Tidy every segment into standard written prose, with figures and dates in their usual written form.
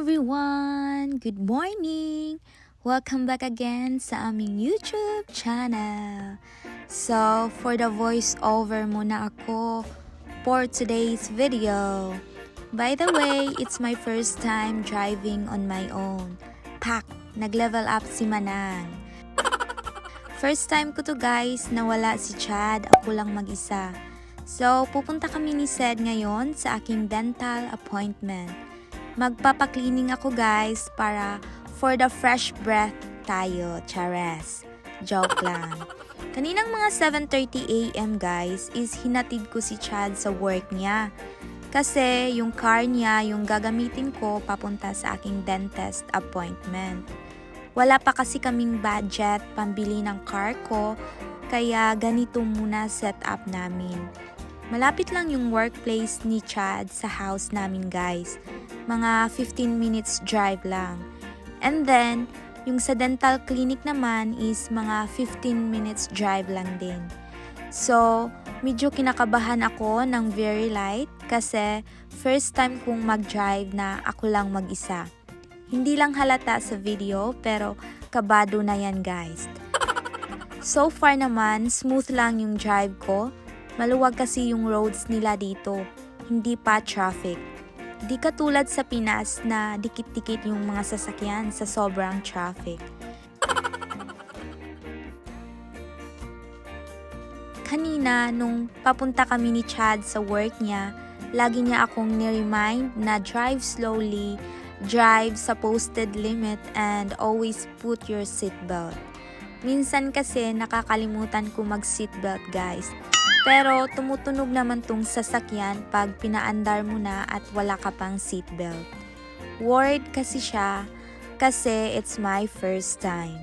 everyone! Good morning! Welcome back again sa aming YouTube channel. So, for the voiceover muna ako for today's video. By the way, it's my first time driving on my own. Pak! Nag-level up si Manang. First time ko to guys, nawala si Chad, ako lang mag-isa. So, pupunta kami ni Sed ngayon sa aking dental appointment. Magpapaklining ako guys para for the fresh breath tayo, chares. Joke lang. Kaninang mga 7:30 AM guys is hinatid ko si Chad sa work niya. Kasi yung car niya yung gagamitin ko papunta sa aking dentist appointment. Wala pa kasi kaming budget pambili ng car ko, kaya ganito muna setup namin. Malapit lang yung workplace ni Chad sa house namin guys. Mga 15 minutes drive lang. And then, yung sa dental clinic naman is mga 15 minutes drive lang din. So, medyo kinakabahan ako ng very light kasi first time kong mag-drive na ako lang mag-isa. Hindi lang halata sa video pero kabado na yan guys. So far naman, smooth lang yung drive ko. Maluwag kasi yung roads nila dito. Hindi pa traffic. Di katulad sa Pinas na dikit-dikit yung mga sasakyan sa sobrang traffic. Kanina, nung papunta kami ni Chad sa work niya, lagi niya akong ni-remind na drive slowly, drive sa posted limit, and always put your seatbelt. Minsan kasi nakakalimutan ko mag-seatbelt guys. Pero tumutunog naman tong sasakyan pag pinaandar mo na at wala ka pang seatbelt. Worried kasi siya kasi it's my first time.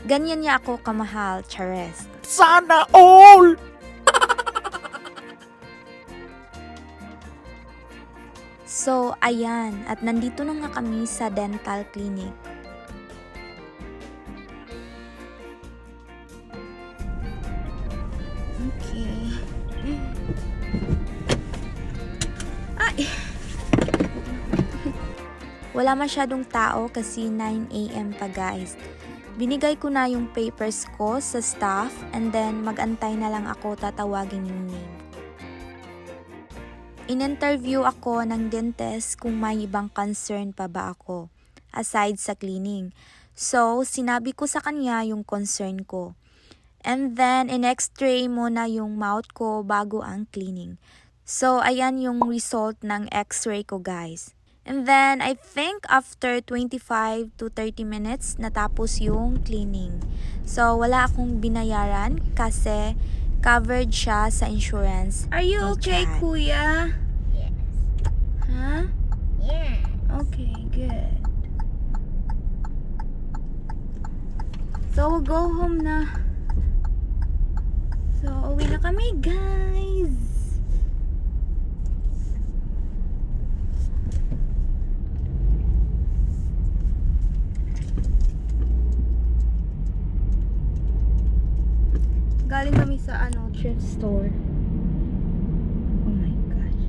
Ganyan niya ako kamahal, chares. Sana all! So, ayan. At nandito na nga kami sa dental clinic. Okay. Ay! Wala masyadong tao kasi 9 AM pa guys. Binigay ko na yung papers ko sa staff and then mag-antay na lang ako tatawagin yung name. In-interview ako ng dentist kung may ibang concern pa ba ako aside sa cleaning. So, sinabi ko sa kanya yung concern ko. And then, in-x-ray muna yung mouth ko bago ang cleaning. So, ayan yung result ng x-ray ko guys. And then, I think after 25 to 30 minutes, natapos yung cleaning. So, wala akong binayaran kasi covered siya sa insurance. Are you okay, Chad? Kuya? Yes. Huh? Yeah. Okay, good. So, we'll go home na. So, uwi na kami, guys. Galing kami sa thrift store. Oh my gosh.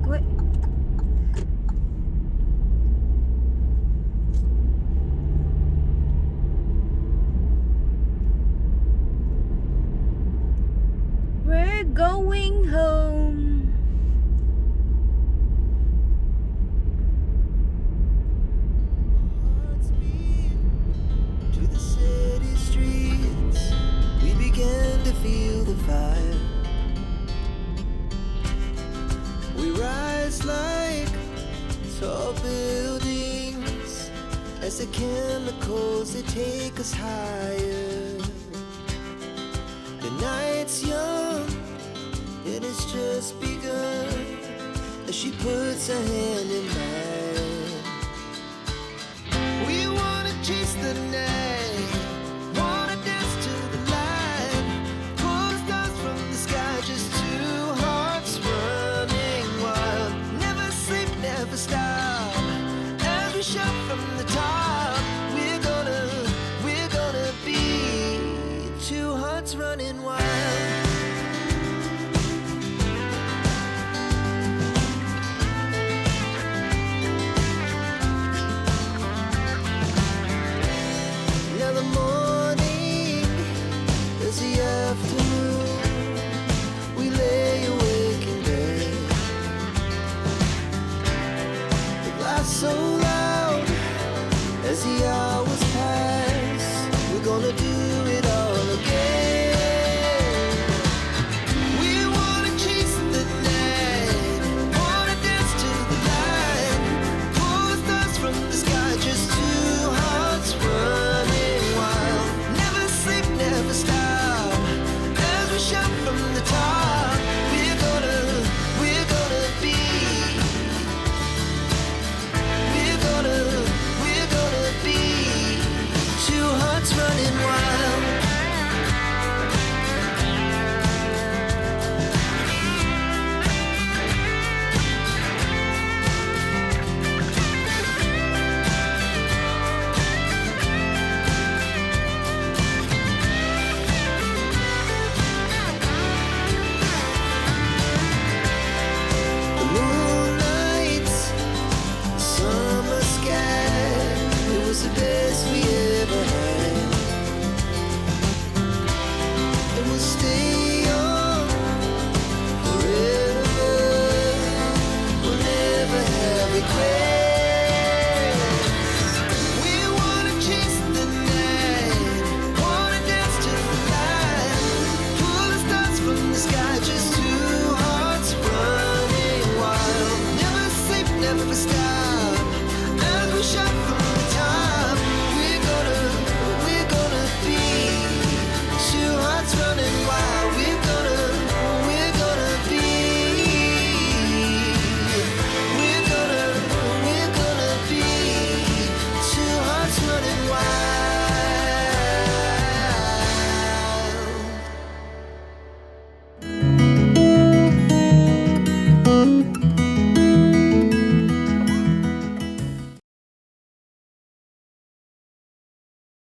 Wait. We're going home. To the city streets, we began to feel the fire. We rise like tall buildings as the chemicals they take us higher. The night's young, it has just begun as she puts her hand in